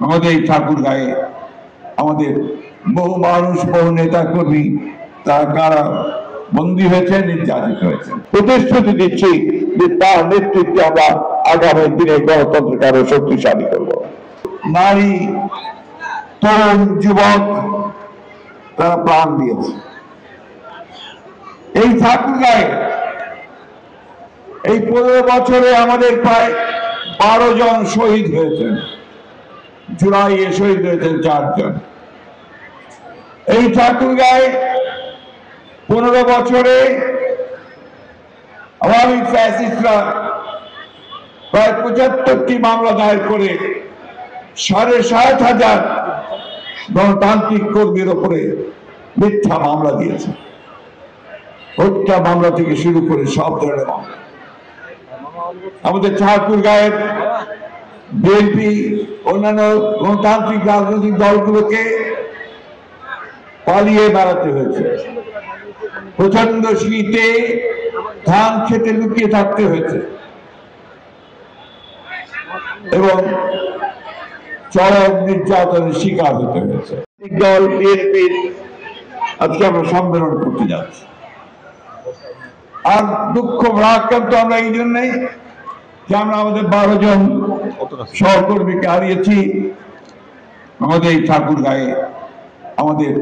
আমাদের এই ঠাকুরগাঁয়ে আমাদের বহু মানুষ, বহু নেতা কর্মী তারা কারা বন্দী হয়েছে, নির্যাতিত হয়েছে। প্রতিশ্রুতি দিচ্ছি যে তার নেতৃত্বে আমরা আগামী দিনে গণতন্ত্রকে আরো শক্তিশালী করব। নারী, তরুণ, যুবক তারা প্রাণ দিয়েছে। এই ঠাকুরগাঁয়ে এই 15 বছরে আমাদের প্রায় 12 জন শহীদ হয়েছেন। জুলাইয়ে শহীদ হয়েছেন 4 জন। এই ঠাকুরগাঁয়ে 15 বছরে আওয়ামী ফ্যাসিস্টরা প্রায় 75টি মামলা দায়ের করে 7,500 গণতান্ত্রিক কর্মীর উপরে মিথ্যা মামলা দিয়েছে। হত্যা মামলা থেকে শুরু করে সব ধরনের মামলা। আমাদের ঠাকুরগাঁয়ের বিএনপি অন্যান্য গণতান্ত্রিক রাজনৈতিক দলগুলোকে পালিয়ে বেড়াতে হয়েছে। প্রচন্ড শীতে ধান খেতে লুকিয়ে থাকতে হয়েছে এবং চরম নির্যাতনের শিকার হতে হয়েছে। দল বিএনপির আজকে আমরা সম্মেলন করতে যাচ্ছি। আর দুঃখ ভারাক্রান্ত আমরা এই জন্যই যে আমরা আমাদের 12 জন সহকর্মীকে হারিয়েছি। আমাদের এই ঠাকুরগাঁয়ে আমাদের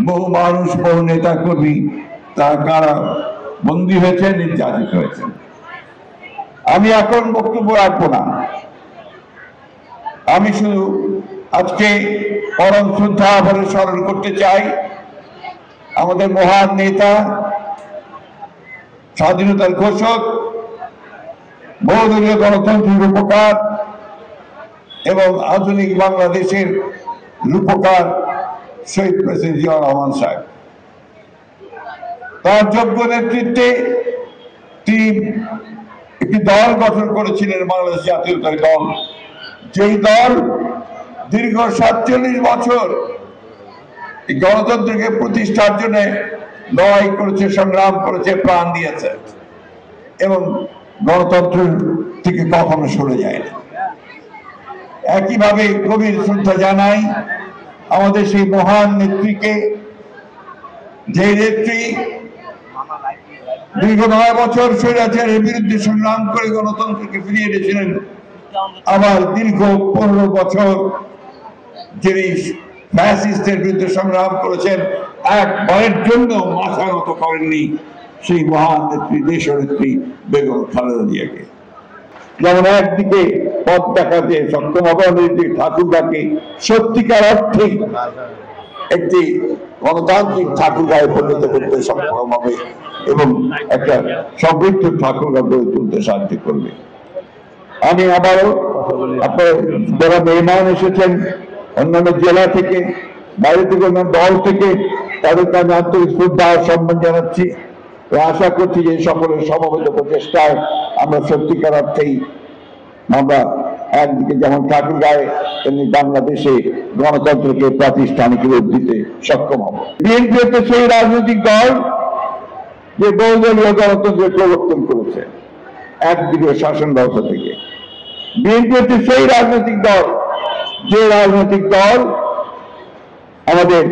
বহু মানুষ, বহু নেতা কর্মী তারা কারা বন্দী হয়েছে, নির্যাতিত হয়েছে। আমি এখন বক্তব্য রাখবো না। আমি শুধু আজকে পরম শ্রদ্ধা ভরে স্মরণ করতে চাই আমাদের মহান নেতা, স্বাধীনতার ঘোষক, বহুদলীয় গণতন্ত্রের রূপকার এবং আধুনিক বাংলাদেশের রূপকার শহীদ প্রেসিডেন্ট জিয়াউর রহমান সাহেব। তার যোগ্য নেতৃত্বে তিনি একটি দল গঠন করেছিলেন, বাংলাদেশ জাতীয়তাবাদী দল, যেই দল দীর্ঘ 47 বছর গণতন্ত্রকে প্রতিষ্ঠার জন্য লড়াই করেছে, সংগ্রাম করেছে, প্রাণ দিয়েছে এবং গণতন্ত্র থেকে কখনো সরে যায় না। একইভাবে গভীর শ্রদ্ধা জানাই আমাদের সেই মহান নেত্রীকে, যে নেত্রী দীর্ঘ 9 বছর স্বৈরাচারের বিরুদ্ধে সংগ্রাম করে গণতন্ত্রকে ফিরিয়ে এনেছিলেন। আবার দীর্ঘ 15 বছর যিনি ফ্যাসিস্টের বিরুদ্ধে সংগ্রাম করেছেন, একবারের জন্য মাথা নত করেননি সেই মহান নেত্রী, দেশনেত্রী বেগম খালেদা জিয়াকে। যেমন একদিকে পথ দেখাতে সক্ষম হবে, ঠাকুরগাঁকে সত্যিকার অর্থে একটি গণতান্ত্রিক ঠাকুরগাঁয়ে পরিণত করতে সক্ষম হবে এবং একটা সমৃদ্ধ ঠাকুরগাঁ গড়ে তুলতে সাহায্য করবে। আমি আবারও আপনার যারা মেহমান এসেছেন অন্যান্য জেলা থেকে, বাইরে থেকে, অন্যান্য দল থেকে, তাদেরকে আমি আন্তরিক শ্রদ্ধা ও সম্মান জানাচ্ছি। আশা করছি যে সকলের সমবেত প্রচেষ্টায় আমরা সত্যিকার অর্থেই আমরা একদিকে যেমন ঠাকুরগাঁয়ে তেমনি বাংলাদেশে গণতন্ত্রকে প্রাতিষ্ঠানিক রূপ দিতে সক্ষম হব। বিএনপি হচ্ছে সেই রাজনৈতিক দল যে বহুদলীয় গণতন্ত্রের প্রবর্তন করেছে একদিকে শাসন ব্যবস্থা থেকে। বিএনপি হচ্ছে সেই রাজনৈতিক দল যে রাজনৈতিক দল আমাদের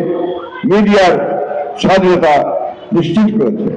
মিডিয়ার স্বাধীনতা নিশ্চিত করেছে।